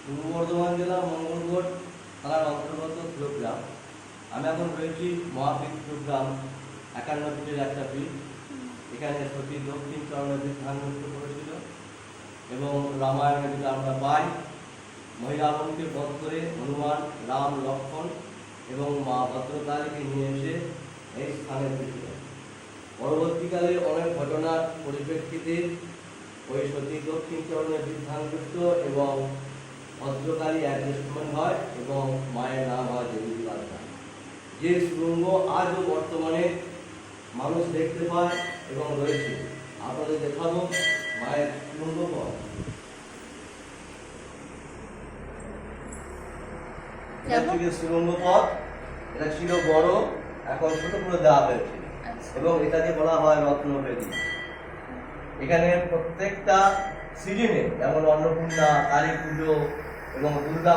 পূর্ব বর্ধমান জেলার মঙ্গলকোট থানার অন্তর্গত কিলোগ্রাম। আমি এখন রয়েছি মহাপীঠ কিলোগ্রাম 51 ফিটের একটা পীঠ। এখানে সতী দক্ষিণ চরণের পীঠ ধ্যানমুক্ত করেছিল এবং রামায়ণে যেটা আমরা পাই, মহিলাবনকে বধ করে হনুমান, রাম, লক্ষ্মণ এবং মা ভদ্রকালীকে নিয়ে এসে এই স্থানে এসেছিল। পরবর্তীকালে অনেক ঘটনার পরিপ্রেক্ষিতে ওই সতী দক্ষিণ চরণের বিধানযুক্ত এবং ভদ্রকালী অ্যাডজাস্টমেন্ট হয় এবং মায়ের নাম হয় দেবী বার্তা। যে সুড়ঙ্গ আজও বর্তমানে মানুষ দেখতে পায় এবং রয়েছে। আপনাদের দেখাবো মায়ের সুড়ঙ্গ পথ। সুড়ঙ্গ পথ এটা ছিল বড়, এখন ছোট করে দেওয়া হয়েছে এবং এটাকে বলা হয় রত্নবেদী। এখানে প্রত্যেকটা সিজনে যেমন অন্নপূর্ণা, কালী পুজো এবং দুর্গা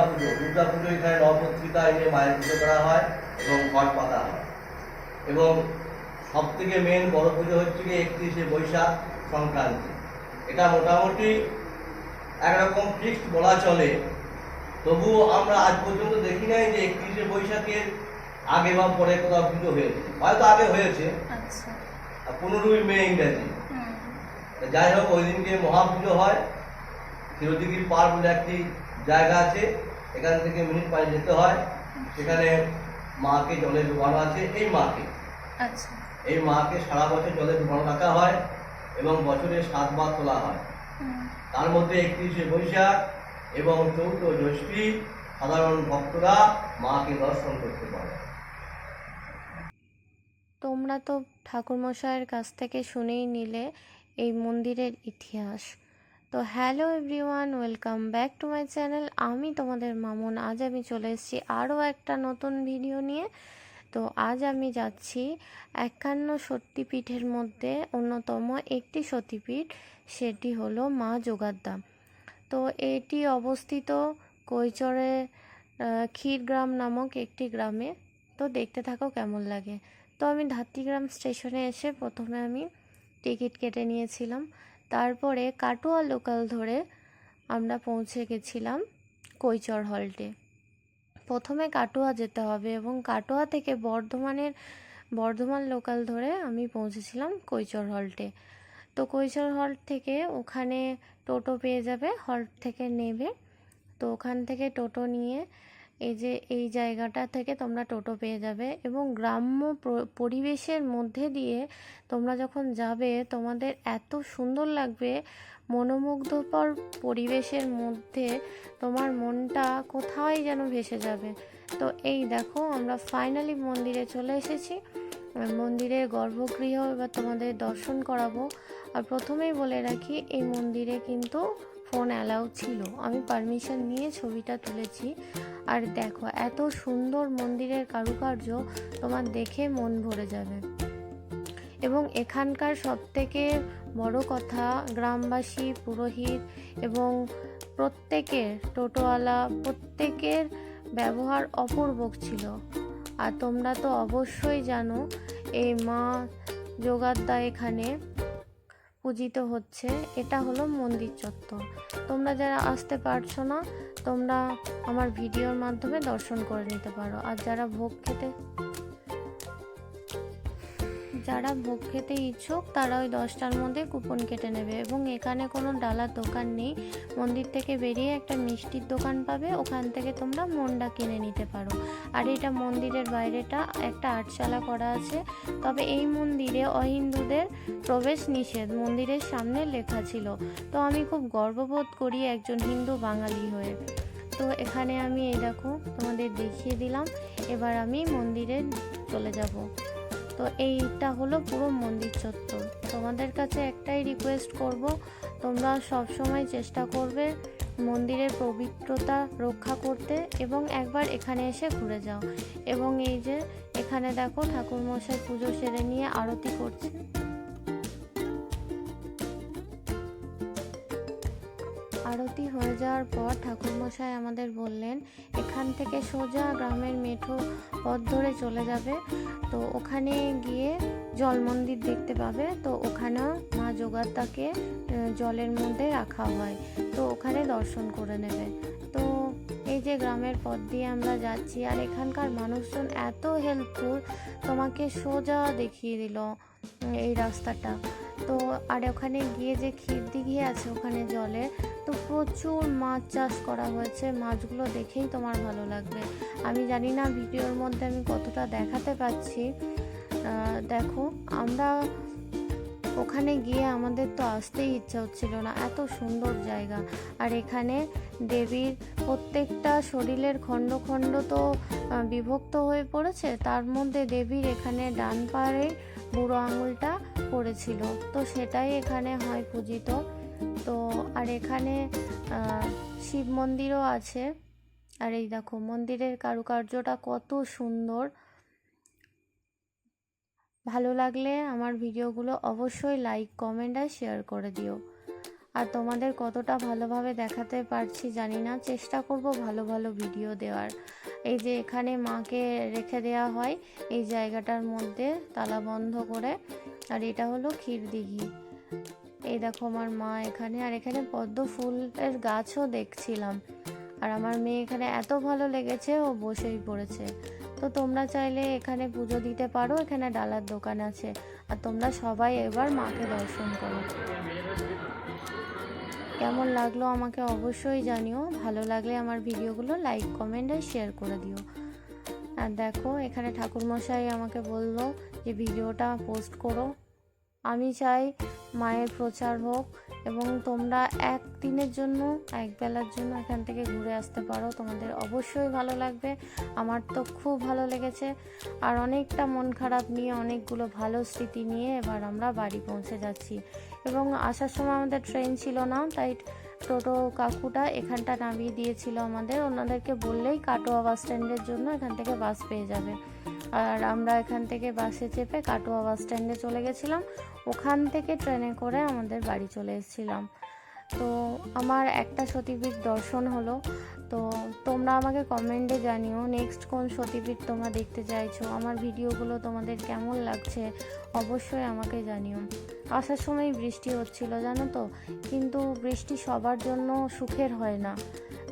পুজো এখানে নবপত্রিকা এনে মায়ের পুজো করা হয় এবং ঘট পাতা হয়। এবং সব থেকে মেন বড় পুজো হচ্ছে কি 31শে বৈশাখ সংক্রান্তি। এটা মোটামুটি একরকম ফিক্সড বলা চলে, তবুও আমরা আজ পর্যন্ত দেখি নাই যে 31শে বৈশাখের আগে বা পরে কোথাও পুজো হয়েছে। হয়তো আগে হয়েছে 15ই মে ইংরেজি। যাই হোক, ওই দিনকে মহাপুজো হয়। ক্ষীরদিঘির পার বলে একটি জায়গা আছে, এখান থেকে মিনিট পায়ে যেতে হয়। সেখানে মাকে জলে ডুবানো আছে। এই মাকে সারা বছর জলে ডুবানো রাখা হয় এবং বছরে 7 বার তোলা হয়। তার মধ্যে 31শে বৈশাখ এবং 4 জ্যৈষ্ঠী সাধারণ ভক্তরা মাকে দর্শন করতে পারে। তোমরা তো ঠাকুরমশাইয়ের কাছ থেকে শুনেই নিলে এই মন্দিরের ইতিহাস। তো hello everyone, welcome back to my channel. আমি তোমাদের মামুন। আজ আমি চলে এসেছি আরও একটা নতুন ভিডিও নিয়ে। তো আজ আমি যাচ্ছি 51 সতীপীঠের মধ্যে অন্যতম একটি সতীপীঠ, সেটি হলো মা যোগাদ্দা। তো এটি অবস্থিত কৈচরে ক্ষীরগ্রাম নামক একটি গ্রামে। তো দেখতে থাকো কেমন লাগে। তো আমি ধাত্রীগ্রাম স্টেশনে এসে প্রথমে আমি টিকিট কেটে নিয়েছিলাম। তারপরে কাটোয়া লোকাল ধরে আমরা পৌঁছে গেছিলাম কৈচর হল্টে। প্রথমে কাটোয়া যেতে হবে এবং কাটোয়া থেকে বর্ধমান লোকাল ধরে আমি পৌঁছেছিলাম কৈচর হল্টে। তো কৈচর হল্ট থেকে ওখানে টোটো পেয়ে যাবে, হল্ট থেকে নেবে। তো ওখান থেকে টোটো নিয়ে এই জায়গাটা থেকে তোমরা টোটো পেয়ে যাবে এবং গ্রাম্য পরিবেশের মধ্যে দিয়ে তোমরা যখন যাবে তোমাদের এত সুন্দর লাগবে। মনোমুগ্ধকর পরিবেশের মধ্যে তোমার মনটা কোথায় যেন ভেসে যাবে। তো এই দেখো, আমরা ফাইনালি মন্দিরে চলে এসেছি। মন্দিরের গর্ভগৃহ এবার তোমাদের দর্শন করাবো। আর প্রথমেই বলে রাখি, এই মন্দিরে কিন্তু ফোন অ্যালাউ ছিল। আমি পারমিশন নিয়ে ছবিটা তুলেছি। আর দেখো, এত সুন্দর মন্দিরের কারুকার্য, তোমার দেখে মন ভরে যাবে। এবং এখানকার সবথেকে বড় কথা, গ্রামবাসী, পুরোহিত এবং প্রত্যেকের টোটোওয়ালা প্রত্যেকের ব্যবহার অপূর্ব ছিল। আর তোমরা তো অবশ্যই জানো এই মা যোগাদ্দা এখানে পূজিত হচ্ছে। এটা হলো মন্দির চত্বর। তোমরা যারা আসতে পারছো না, তোমরা আমার ভিডিওর মাধ্যমে দর্শন করে নিতে পারো। আর যারা ভোগ খেতে ইচ্ছুক তারা ওই 10টার মধ্যে কুপন কেটে নেবে। এবং এখানে কোনো ডালার দোকান নেই। মন্দির থেকে বেরিয়ে একটা মিষ্টির দোকান পাবে, ওখান থেকে তোমরা মন্ডা কিনে নিতে পারো। আর এটা মন্দিরের বাইরেটা একটা আটচালা করা আছে। তবে এই মন্দিরে অহিন্দুদের প্রবেশ নিষেধ মন্দিরের সামনে লেখা ছিল। তো আমি খুব গর্ববোধ করি একজন হিন্দু বাঙালি হয়ে। তো এখানে আমি এই দেখো তোমাদের দেখিয়ে দিলাম। এবার আমি মন্দিরে চলে যাব। তো এইটা হলো পুরো মন্দির চত্বর। তোমাদের কাছে একটাই রিকোয়েস্ট করব, তোমরা সব সময় চেষ্টা করবে মন্দিরের পবিত্রতা রক্ষা করতে এবং একবার এখানে এসে ঘুরে যাও। এবং এই যে এখানে দেখো ঠাকুরমশাই পুজো সেরে নিয়ে আরতি করছে। আরতি আরতি হয়ে যাওয়ার পর ঠাকুরমশাই আমাদের বললেন এখান থেকে সোজা গ্রামের মেঠো পথ ধরে চলে যাবে, তো ওখানে গিয়ে জল মন্দির দেখতে পাবে। তো ওখানেও মা যোগাত্মাকে জলের মধ্যে রাখা হয়, তো ওখানে দর্শন করে নেবে। তো এই যে গ্রামের পথ দিয়ে আমরা যাচ্ছি, আর এখানকার মানুষজন এত হেল্পফুল, তোমাকে সোজা দেখিয়ে দিল এই রাস্তাটা। তো আর ওখানে গিয়ে যে ক্ষীরদিঘি আছে ওখানে জলে, তো প্রচুর মাছ চাষ করা হয়েছে, মাছগুলো দেখেই তোমার ভালো লাগবে। আমি জানি না ভিডিওর মধ্যে আমি কতটা দেখাতে পাচ্ছি। দেখো, আমরা ওখানে গিয়ে আমাদের তো আসতেই ইচ্ছা হচ্ছিল না, এত সুন্দর জায়গা। আর এখানে দেবীর প্রত্যেকটা শরীরের খণ্ড খণ্ড তো বিভক্ত হয়ে পড়েছে, তার মধ্যে দেবীর এখানে ডান পায়ে বুড়ো আঙুলটা পড়েছিল, তো সেটাই এখানে হয় পূজিত। তো আর এখানে শিব মন্দিরও আছে। আর এই দেখো মন্দিরের কারুকার্যটা কত সুন্দর। ভালো লাগলে আমার ভিডিওগুলো অবশ্যই লাইক, কমেন্ট আর শেয়ার করে দিও। আর তোমাদের কতটা ভালোভাবে দেখাতে পারছি জানি না, চেষ্টা করব ভালো ভালো ভিডিও দেওয়ার। এই যে এখানে মাকে রেখে দেওয়া হয় এই জায়গাটার মধ্যে তালা বন্ধ করে। আর এটা হলো ক্ষীরদিঘি। এই দেখো আমার মা এখানে, আর এখানে পদ্ম ফুলের গাছও দেখছিলাম। আর আমার মেয়ে এখানে এত ভালো লেগেছে, ও বসেই পড়েছে। তো তোমরা চাইলে এখানে পুজো দিতে পারো, এখানে ডালার দোকান আছে। আর তোমরা সবাই এবার মাকে দর্শন করো। কেমন লাগলো আমাকে অবশ্যই জানিও। ভালো লাগলে আমার ভিডিওগুলো লাইক, কমেন্ট আর শেয়ার করে দিও। আর দেখো এখানে ঠাকুরমশাই আমাকে বললো যে ভিডিওটা পোস্ট করো। আমি চাই মায়ের প্রচার হোক, এবং তোমরা একদিনের জন্য, এক বেলার জন্য এখান থেকে ঘুরে আসতে পারো, তোমাদের অবশ্যই ভালো লাগবে। আমার তো খুব ভালো লেগেছে। আর অনেকটা মন খারাপ নিয়ে, অনেকগুলো ভালো স্মৃতি নিয়ে এবার আমরা বাড়ি পৌঁছে যাচ্ছি। এবং আসার সময় আমাদের ট্রেন ছিল না, তাই টোটো কাকুটা এখানটা নামিয়ে দিয়েছিল আমাদের। ওনাদেরকে বললেই কাটোয়া বাস স্ট্যান্ডের জন্য এখান থেকে বাস পেয়ে যাবে। আর আমরা এখান থেকে বাসে চেপে কাটোয়া বাস স্ট্যান্ডে চলে গেছিলাম, ওখান থেকে ট্রেনে করে আমাদের বাড়ি চলে এসেছিলাম। তো আমার একটা সতীপীঠ দর্শন হলো। তো তোমরা আমাকে কমেন্টে জানিও নেক্সট কোন সতীপীঠ তোমরা দেখতে চাইছো, আমার ভিডিওগুলো তোমাদের কেমন লাগছে অবশ্যই আমাকে জানিও। আসার সময় বৃষ্টি হচ্ছিল জানো তো, কিন্তু বৃষ্টি সবার জন্য সুখের হয় না,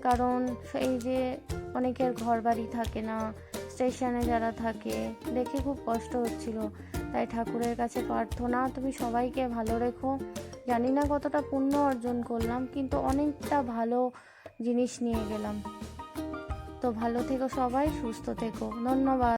কারণ এই যে অনেকের ঘর বাড়ি থাকে না, স্টেশনে যারা থাকে, দেখে খুব কষ্ট হচ্ছিল। তাই ঠাকুরের কাছে প্রার্থনা, তুমি সবাইকে ভালো রেখো। জানি না কতটা পুণ্য অর্জন করলাম, কিন্তু অনেকটা ভালো জিনিস নিয়ে গেলাম। তো ভালো থেকো সবাই, সুস্থ থেকো, ধন্যবাদ।